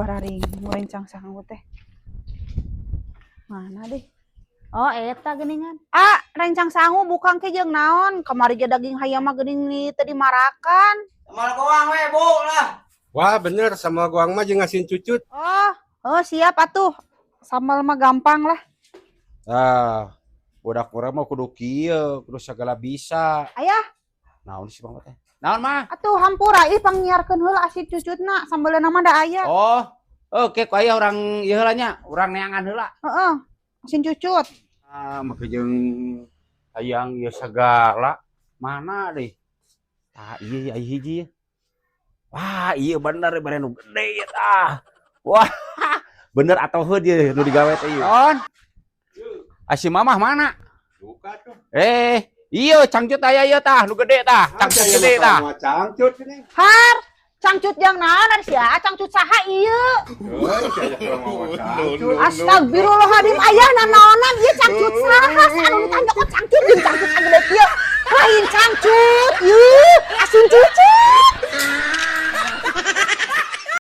bararing rencang sangu teh. Mana deh? Oh, eta geuningan. Ah, rencang sangu bukan ke jeung naon? Kamari ge daging hayam mah geuning ni teu dimarakan. Sama goang we, Bu lah. Wah, bener sama goang mah jeung asin cucut. Oh, siap atuh. Sambal mah gampang lah. Ah, budak urang mah kudu kieu, kudu sagala bisa. Ayah, Naon sih Bang teh? Naon mah? atuh hampura ih pangnyiarkeun heula asin cucutna, sambaleuna mah da aya. Oh, oke ku aya urang ieu heula nya, urang neangan heula. Heeh. Asin cucut. Ah, make jeung hayang ieu sagala. Mana deh? Ah, iya aya hiji. Wah, iya bener bare nu gede tah. Wah, bener atau heuh dieu nu digawe teh ieu. On. Asin mamah mana? Buka tuh. Iya cangcut aya ieu tah, nu gede tah, cangcut gede tah. Cangcut ini. Har, cangcut yang naon ari sia? Cangcut saha ieu? Astagfirullahaladzim, aya nanaonan ieu cangcut saha? Anu ditanya